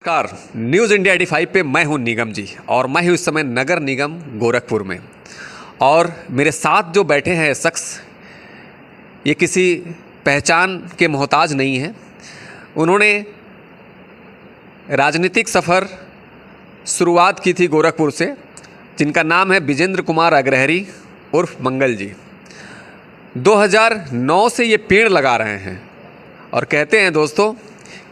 नमस्कार। News India 85 पे मैं हूं निगम जी और मैं हूं इस समय नगर निगम गोरखपुर में। और मेरे साथ जो बैठे हैं शख्स ये किसी पहचान के मोहताज नहीं हैं। उन्होंने राजनीतिक सफ़र शुरुआत की थी गोरखपुर से, जिनका नाम है विजेंद्र कुमार अग्रहरी उर्फ मंगल जी। 2009 से ये पेड़ लगा रहे हैं और कहते हैं दोस्तों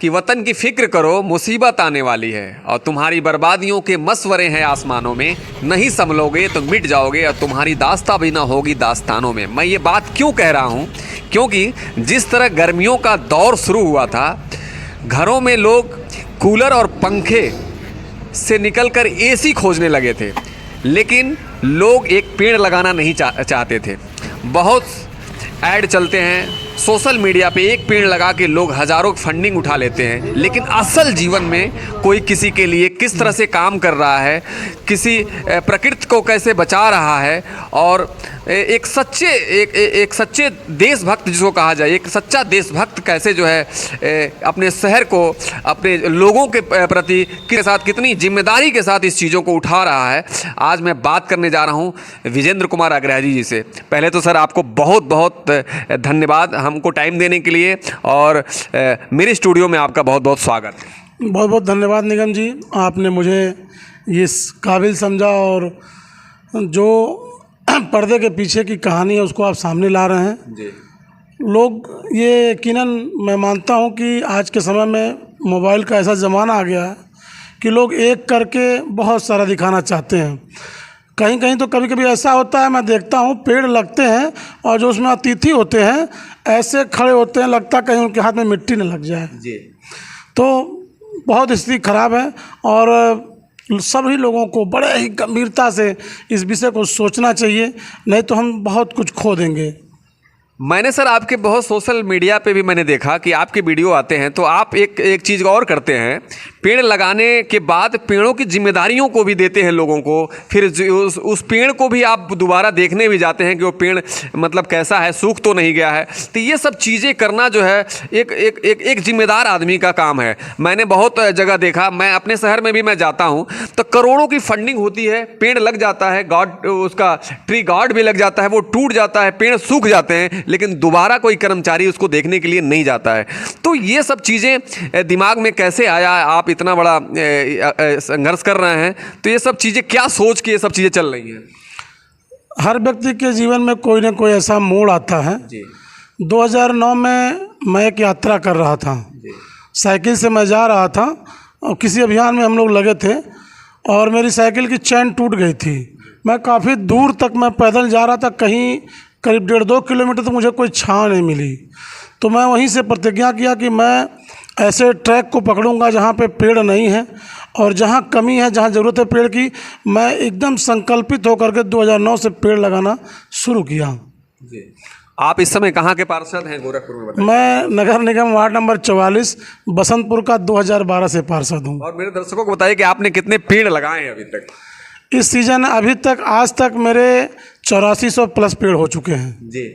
कि वतन की फ़िक्र करो, मुसीबत आने वाली है और तुम्हारी बर्बादियों के मसवरे हैं आसमानों में, नहीं संभलोगे तो मिट जाओगे और तुम्हारी दास्ता भी ना होगी दास्तानों में। मैं ये बात क्यों कह रहा हूँ, क्योंकि जिस तरह गर्मियों का दौर शुरू हुआ था, घरों में लोग कूलर और पंखे से निकलकर एसी खोजने लगे थे, लेकिन लोग एक पेड़ लगाना नहीं चाहते थे। बहुत ऐड चलते हैं सोशल मीडिया पे, एक पेड़ लगा के लोग हज़ारों फंडिंग उठा लेते हैं, लेकिन असल जीवन में कोई किसी के लिए किस तरह से काम कर रहा है, किसी प्रकृति को कैसे बचा रहा है और एक सच्चे देशभक्त जिसको कहा जाए, एक सच्चा देशभक्त कैसे जो है अपने शहर को, अपने लोगों के प्रति के साथ कितनी जिम्मेदारी के साथ इस चीज़ों को उठा रहा है। आज मैं बात करने जा रहा हूँ विजेंद्र कुमार अग्रहरी जी से। पहले तो सर आपको बहुत बहुत धन्यवाद हमको टाइम देने के लिए और मेरे स्टूडियो में आपका बहुत बहुत स्वागत है। बहुत बहुत धन्यवाद निगम जी, आपने मुझे इस काबिल समझा और जो पर्दे के पीछे की कहानी है उसको आप सामने ला रहे हैं जी। लोग ये यकीनन मैं मानता हूँ कि आज के समय में मोबाइल का ऐसा ज़माना आ गया है कि लोग एक करके बहुत सारा दिखाना चाहते हैं। कहीं कहीं तो कभी कभी ऐसा होता है, मैं देखता हूँ पेड़ लगते हैं और जो उसमें अतिथि होते हैं ऐसे खड़े होते हैं, लगता कहीं उनके हाथ में मिट्टी न लग जाए जी। तो बहुत स्थिति खराब है और सभी लोगों को बड़े ही गंभीरता से इस विषय को सोचना चाहिए, नहीं तो हम बहुत कुछ खो देंगे। मैंने सर आपके बहुत सोशल मीडिया पे भी मैंने देखा कि आपके वीडियो आते हैं तो आप एक चीज़ और करते हैं, पेड़ लगाने के बाद पेड़ों की जिम्मेदारियों को भी देते हैं लोगों को, फिर उस पेड़ को भी आप दोबारा देखने भी जाते हैं कि वो पेड़ मतलब कैसा है, सूख तो नहीं गया है। तो ये सब चीज़ें करना जो है एक जिम्मेदार आदमी का काम है। मैंने बहुत जगह देखा, मैं अपने शहर में भी मैं जाता हूँ तो करोड़ों की फंडिंग होती है, पेड़ लग जाता है, गार्ड उसका ट्री गार्ड भी लग जाता है, वो टूट जाता है, पेड़ सूख जाते हैं, लेकिन दोबारा कोई कर्मचारी उसको देखने के लिए नहीं जाता है। तो ये सब चीज़ें दिमाग में कैसे आया, आप इतना बड़ा संघर्ष कर रहे हैं, तो ये सब चीज़ें क्या सोच के ये सब चीज़ें चल रही हैं? हर व्यक्ति के जीवन में कोई ना कोई ऐसा मोड़ आता है जी। 2009 में मैं एक यात्रा कर रहा था जी। साइकिल से मैं जा रहा था और किसी अभियान में हम लोग लगे थे और मेरी साइकिल की चैन टूट गई थी। मैं काफ़ी दूर तक मैं पैदल जा रहा था, कहीं करीब 1.5-2 किलोमीटर तक मुझे कोई छांव नहीं मिली। तो मैं वहीं से प्रतिज्ञा किया कि मैं ऐसे ट्रैक को पकड़ूंगा जहाँ पे पेड़ नहीं है और जहाँ कमी है, जहाँ ज़रूरत है पेड़ की, मैं एकदम संकल्पित होकर के 2009 से पेड़ लगाना शुरू किया जी। आप इस समय कहाँ के पार्षद हैं गोरखपुर में बताइए? मैं नगर निगम वार्ड नंबर 44 बसंतपुर का 2012 से पार्षद हूँ। और मेरे दर्शकों को बताइए कि आपने कितने पेड़ लगाए हैं अभी तक? इस सीजन अभी तक आज तक मेरे 8400 प्लस पेड़ हो चुके हैं जी।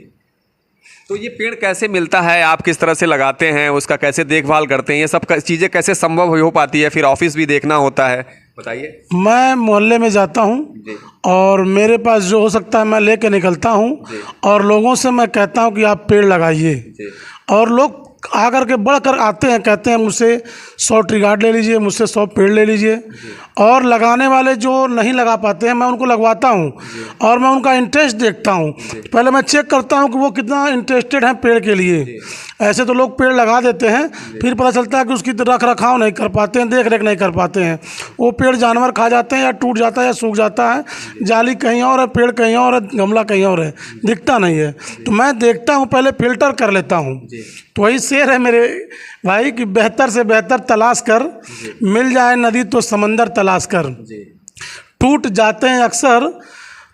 तो ये पेड़ कैसे मिलता है, आप किस तरह से लगाते हैं, उसका कैसे देखभाल करते हैं, ये सब चीज़ें कैसे संभव हो पाती है? फिर ऑफिस भी देखना होता है, बताइए। मैं मोहल्ले में जाता हूँ और मेरे पास जो हो सकता है मैं लेके निकलता हूँ और लोगों से मैं कहता हूँ कि आप पेड़ लगाइए और लोग आकर के बढ़कर आते हैं, कहते हैं मुझसे 100 ट्री गार्ड ले लीजिए, मुझसे 100 पेड़ ले लीजिए। और लगाने वाले जो नहीं लगा पाते हैं मैं उनको लगवाता हूं और मैं उनका इंटरेस्ट देखता हूं। पहले मैं चेक करता हूं कि वो कितना इंटरेस्टेड हैं पेड़ के लिए। ऐसे तो लोग पेड़ लगा देते हैं, फिर पता चलता है कि उसकी रख रखाव नहीं कर पाते हैं, देख रेख नहीं कर पाते हैं, वो पेड़ जानवर खा जाते हैं या टूट जाता है या सूख जाता है, जाली कहीं और है, पेड़ कहीं और है, गमला कहीं और है, दिखता नहीं है। तो मैं देखता हूँ, पहले फिल्टर कर लेता हूँ। तो वही शेर है मेरे भाई कि बेहतर से बेहतर तलाश कर, मिल जाए नदी तो समंदर तलाश कर। टूट जाते हैं अक्सर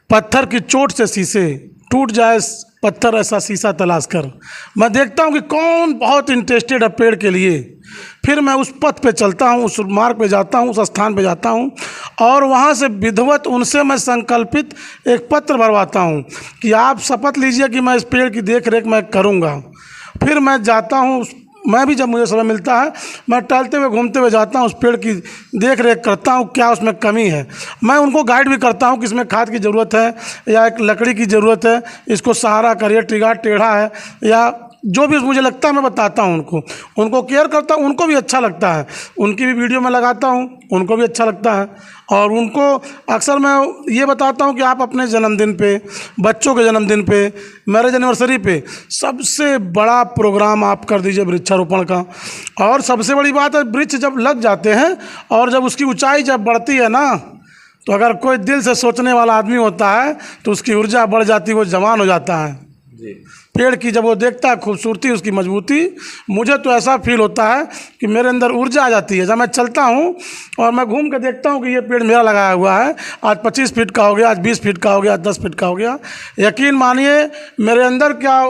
पत्थर की चोट से शीशे, टूट जाए पत्थर ऐसा शीशा तलाश कर। मैं देखता हूँ कि कौन बहुत इंटरेस्टेड है पेड़ के लिए, फिर मैं उस पथ पे चलता हूँ, उस मार्ग पे जाता हूँ, उस स्थान पे जाता हूँ और वहाँ से विधिवत उनसे मैं संकल्पित एक पत्र भरवाता हूँ कि आप शपथ लीजिए कि मैं इस पेड़ की देख रेख मैं करूँगा। फिर मैं जाता हूँ उस मैं भी जब मुझे समय मिलता है मैं टहलते हुए घूमते हुए जाता हूँ, उस पेड़ की देख रेख करता हूँ क्या उसमें कमी है। मैं उनको गाइड भी करता हूँ कि इसमें खाद की ज़रूरत है या एक लकड़ी की ज़रूरत है, इसको सहारा करिए, ट्रिगार टेढ़ा है, या जो भी मुझे लगता है मैं बताता हूँ उनको केयर करता हूँ, उनको भी अच्छा लगता है, उनकी भी वीडियो में लगाता हूँ, उनको भी अच्छा लगता है। और उनको अक्सर मैं ये बताता हूँ कि आप अपने जन्मदिन पे, बच्चों के जन्मदिन पे, मैरिज एनिवर्सरी पे सबसे बड़ा प्रोग्राम आप कर दीजिए वृक्षारोपण का। और सबसे बड़ी बात है, वृक्ष जब लग जाते हैं और जब उसकी ऊंचाई जब बढ़ती है ना, तो अगर कोई दिल से सोचने वाला आदमी होता है तो उसकी ऊर्जा बढ़ जाती है, वो जवान हो जाता है जी। पेड़ की जब वो देखता है खूबसूरती, उसकी मजबूती, मुझे तो ऐसा फील होता है कि मेरे अंदर ऊर्जा आ जाती है। जब मैं चलता हूँ और मैं घूम के देखता हूँ कि ये पेड़ मेरा लगाया हुआ है, आज 25 फीट का हो गया, आज 20 फीट का हो गया, आज 10 फीट का हो गया, यकीन मानिए मेरे अंदर क्या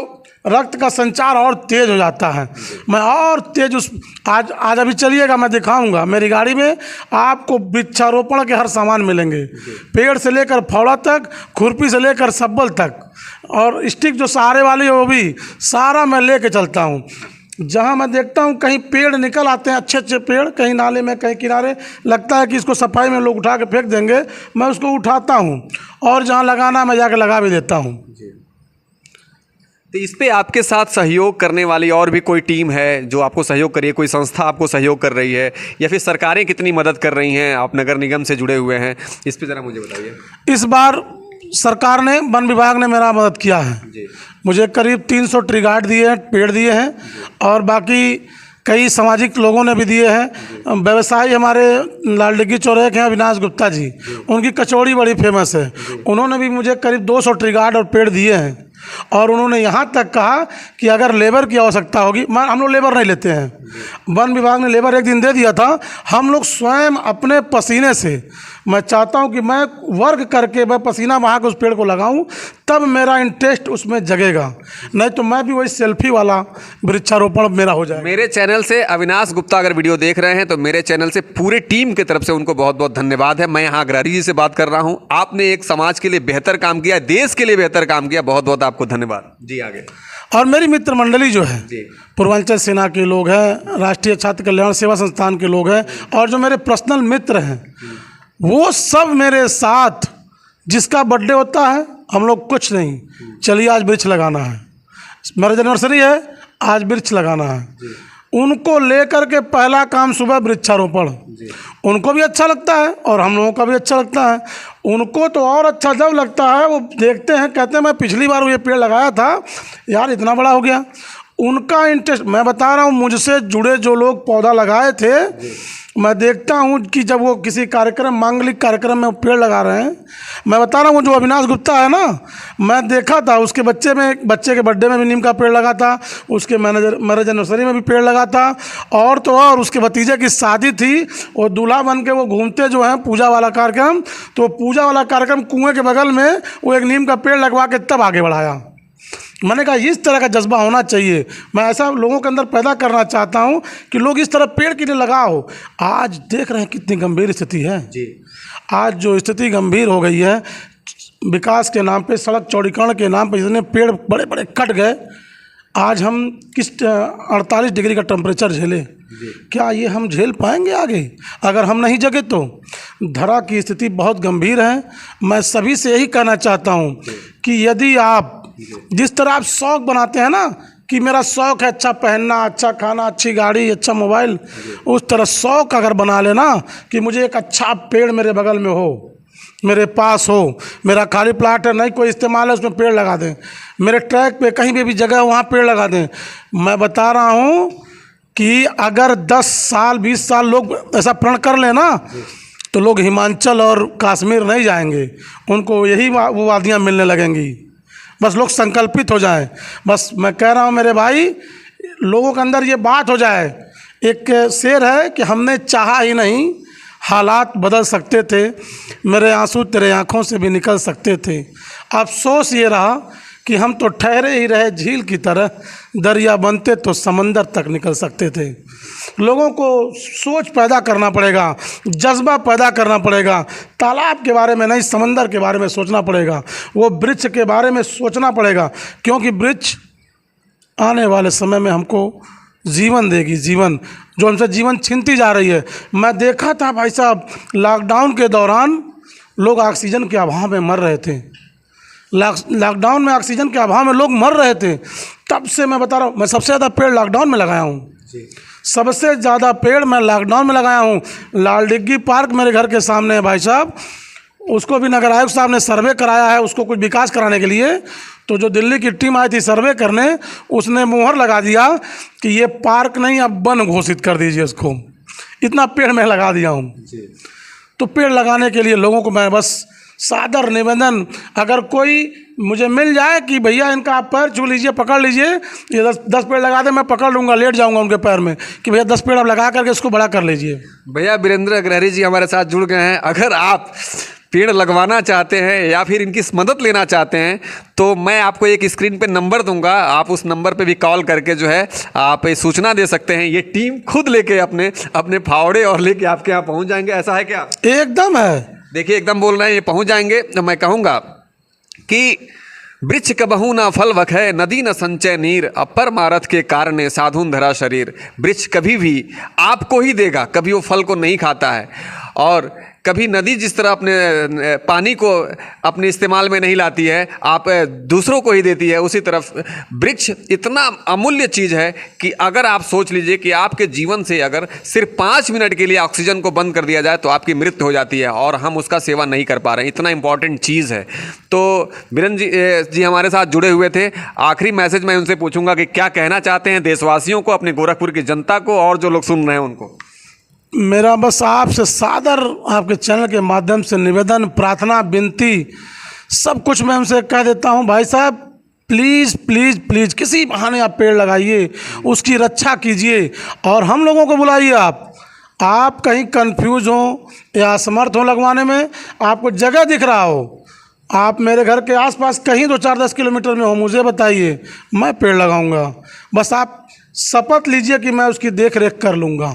रक्त का संचार और तेज हो जाता है। मैं और तेज आज अभी चलिएगा, मैं दिखाऊंगा मेरी गाड़ी में आपको वृक्षारोपण के हर सामान मिलेंगे, पेड़ से लेकर फावड़ा तक, खुरपी से लेकर सब्बल तक, और स्टिक जो सहारे वाली है वो भी सारा मैं लेके चलता हूँ। जहाँ मैं देखता हूँ कहीं पेड़ निकल आते हैं, अच्छे अच्छे पेड़, कहीं नाले में, कहीं किनारे, लगता है कि इसको सफाई में लोग उठा के फेंक देंगे, मैं उसको उठाता हूँ और जहाँ लगाना मैं जाके लगा भी देता हूँ। तो इस पे आपके साथ सहयोग करने वाली और भी कोई टीम है जो आपको सहयोग कर रही है, कोई संस्था आपको सहयोग कर रही है, या फिर सरकारें कितनी मदद कर रही हैं? आप नगर निगम से जुड़े हुए हैं, इस पे ज़रा मुझे बताइए। इस बार सरकार ने, वन विभाग ने मेरा मदद किया है जी। मुझे करीब 300 ट्री गार्ड दिए हैं, पेड़ दिए हैं, और बाकी कई सामाजिक लोगों ने भी दिए हैं। व्यवसायी हमारे लालडिग्गी चौराहे के हैं अविनाश गुप्ता जी, उनकी कचौड़ी बड़ी फेमस है, उन्होंने भी मुझे करीब 200 ट्री गार्ड और पेड़ दिए हैं। और उन्होंने यहाँ तक कहा कि अगर लेबर की आवश्यकता होगी, हम लोग लेबर नहीं लेते हैं, वन विभाग ने लेबर एक दिन दे दिया था, हम लोग स्वयं अपने पसीने से, मैं चाहता हूँ कि मैं वर्क करके मैं पसीना बहा के उस पेड़ को लगाऊं, तब मेरा इंटरेस्ट उसमें जगेगा, नहीं तो मैं भी वही सेल्फी वाला वृक्षारोपण मेरा हो जाएगा। मेरे चैनल से अविनाश गुप्ता अगर वीडियो देख रहे हैं तो मेरे चैनल से पूरे टीम की तरफ से उनको बहुत बहुत धन्यवाद है। मैं यहाँ अग्रहरी जी से बात कर रहा हूँ, आपने एक समाज के लिए बेहतर काम किया, देश के लिए बेहतर काम किया, बहुत बहुत आपको धन्यवाद जी। आगे और मेरी मित्र मंडली जो है पूर्वांचल सेना के लोग हैं, राष्ट्रीय छात्र कल्याण सेवा संस्थान के लोग हैं, और जो मेरे पर्सनल मित्र हैं वो सब मेरे साथ, जिसका बर्थडे होता है हम लोग कुछ नहीं, चलिए आज वृक्ष लगाना है, मैरिज एनिवर्सरी है आज वृक्ष लगाना है, उनको लेकर के पहला काम सुबह वृक्षारोपण। उनको भी अच्छा लगता है और हम लोगों का भी अच्छा लगता है। उनको तो और अच्छा जब लगता है, वो देखते हैं, कहते हैं मैं पिछली बार ये पेड़ लगाया था यार, इतना बड़ा हो गया। उनका इंटरेस्ट, मैं बता रहा हूँ, मुझसे जुड़े जो लोग पौधा लगाए थे, मैं देखता हूँ कि जब वो किसी कार्यक्रम, मांगलिक कार्यक्रम में पेड़ लगा रहे हैं, मैं बता रहा हूँ जो अविनाश गुप्ता है ना, मैं देखा था उसके बच्चे के बर्थडे में भी नीम का पेड़ लगा था, उसके मैरिज एनिवर्सरी में भी पेड़ लगा था, और तो और उसके भतीजे की शादी थी, वो दूल्हा बन के वो घूमते जो हैं पूजा वाला कार्यक्रम, तो पूजा वाला कार्यक्रम कुएँ के बगल में वो एक नीम का पेड़ लगवा के तब आगे बढ़ाया। मैंने कहा इस तरह का जज्बा होना चाहिए, मैं ऐसा लोगों के अंदर पैदा करना चाहता हूं कि लोग इस तरह पेड़ के लिए लगाओ। आज देख रहे हैं कितनी गंभीर स्थिति है जी। आज जो स्थिति गंभीर हो गई है, विकास के नाम पे, सड़क चौड़ीकरण के नाम पे जितने पेड़ बड़े बड़े कट गए, आज हम किस 48 डिग्री का टेम्परेचर झेले, क्या ये हम झेल पाएंगे आगे? अगर हम नहीं जगे तो धरा की स्थिति बहुत गंभीर है। मैं सभी से यही कहना चाहता हूँ कि यदि आप जिस तरह आप शौक बनाते हैं ना, कि मेरा शौक है अच्छा पहनना, अच्छा खाना, अच्छी गाड़ी, अच्छा मोबाइल, उस तरह शौक अगर बना लेना कि मुझे एक अच्छा पेड़ मेरे बगल में हो, मेरे पास हो, मेरा खाली प्लाट है नहीं कोई इस्तेमाल है उसमें पेड़ लगा दें, मेरे ट्रैक पे कहीं भी जगह वहाँ पेड़ लगा दें। मैं बता रहा हूँ कि अगर 10 साल 20 साल लोग ऐसा प्रण कर लेना तो लोग हिमाचल और कश्मीर नहीं जाएंगे, उनको यही वो वादियाँ मिलने लगेंगी। बस लोग संकल्पित हो जाएं। बस मैं कह रहा हूँ मेरे भाई, लोगों के अंदर ये बात हो जाए। एक शेर है कि हमने चाहा ही नहीं, हालात बदल सकते थे, मेरे आंसू तेरे आँखों से भी निकल सकते थे। अफसोस ये रहा कि हम तो ठहरे ही रहे झील की तरह, दरिया बनते तो समंदर तक निकल सकते थे। लोगों को सोच पैदा करना पड़ेगा, जज्बा पैदा करना पड़ेगा। तालाब के बारे में नहीं, समंदर के बारे में सोचना पड़ेगा, वो वृक्ष के बारे में सोचना पड़ेगा, क्योंकि वृक्ष आने वाले समय में हमको जीवन देगी, जीवन जो हमसे जीवन छीनती जा रही है। मैं देखा था भाई साहब, लॉकडाउन के दौरान लोग ऑक्सीजन के अभाव में मर रहे थे। लॉकडाउन में ऑक्सीजन के अभाव में लोग मर रहे थे। तब से मैं बता रहा हूँ, मैं सबसे ज़्यादा पेड़ लॉकडाउन में लगाया हूँ। सबसे ज़्यादा पेड़ मैं लॉकडाउन में लगाया हूँ। लाल डिग्गी पार्क मेरे घर के सामने है भाई साहब, उसको भी नगर आयुक्त साहब ने सर्वे कराया है, उसको कुछ विकास कराने के लिए। तो जो दिल्ली की टीम आई थी सर्वे करने, उसने मुहर लगा दिया कि ये पार्क नहीं, अब वन घोषित कर दीजिए इसको। इतना पेड़ मैं लगा दिया हूँ। तो पेड़ लगाने के लिए लोगों को मैं बस सादर निवेदन, अगर कोई मुझे मिल जाए कि भैया इनका आप पैर छू लीजिए, पकड़ लीजिए, ये 10 पेड़ लगा दे, मैं पकड़ लूँगा, लेट जाऊँगा उनके पैर में कि भैया 10 पेड़ आप लगा करके इसको बड़ा कर लीजिए। भैया वीरेंद्र अग्रहरी जी हमारे साथ जुड़ गए हैं। अगर आप पेड़ लगवाना चाहते हैं या फिर इनकी मदद लेना चाहते हैं तो मैं आपको एक स्क्रीन पे नंबर दूंगा, आप उस नंबर पे भी कॉल करके जो है आप सूचना दे सकते हैं। ये टीम खुद लेके अपने फावड़े और लेके आपके यहाँ पहुँच जाएंगे। ऐसा है क्या? एकदम है। देखिए एकदम बोल रहे हैं, ये पहुँच जाएंगे। तो मैं कहूँगा कि वृक्ष कबहू न फल वखै, नदी न संचय नीर, अपर मारथ के कारणे साधुन धरा शरीर। वृक्ष कभी भी आपको ही देगा, कभी वो फल को नहीं खाता है। और कभी नदी जिस तरह अपने पानी को अपने इस्तेमाल में नहीं लाती है, आप दूसरों को ही देती है, उसी तरफ वृक्ष इतना अमूल्य चीज़ है कि अगर आप सोच लीजिए कि आपके जीवन से अगर सिर्फ 5 मिनट के लिए ऑक्सीजन को बंद कर दिया जाए तो आपकी मृत्यु हो जाती है, और हम उसका सेवा नहीं कर पा रहे हैं। इतना इंपॉर्टेंट चीज़ है। तो वीरेंद्र जी हमारे साथ जुड़े हुए थे। आखिरी मैसेज मैं उनसे पूछूंगा कि क्या कहना चाहते हैं देशवासियों को, अपने गोरखपुर की जनता को, और जो लोग सुन रहे हैं उनको। मेरा बस आपसे सादर, आपके चैनल के माध्यम से निवेदन, प्रार्थना, विनती, सब कुछ मैं उनसे कह देता हूँ। भाई साहब प्लीज़ प्लीज़ प्लीज़ किसी बहाने आप पेड़ लगाइए, उसकी रक्षा कीजिए और हम लोगों को बुलाइए। आप कहीं कंफ्यूज हो या असमर्थ हो लगवाने में, आपको जगह दिख रहा हो, आप मेरे घर के आसपास कहीं 2-4-10 किलोमीटर में हो, मुझे बताइए, मैं पेड़ लगाऊंगा। बस आप शपथ लीजिए कि मैं उसकी देख रेख कर लूँगा।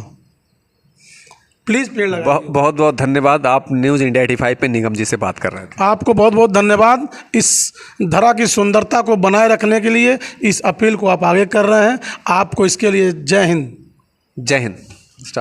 प्लीज़ पेड़ लगाइए। बहुत बहुत धन्यवाद। आप न्यूज़ इंडिया 85 पे निगम जी से बात कर रहे थे। आपको बहुत बहुत धन्यवाद इस धरा की सुंदरता को बनाए रखने के लिए, इस अपील को आप आगे कर रहे हैं। आपको इसके लिए जय हिंद। जय हिंद। स्टार्ट।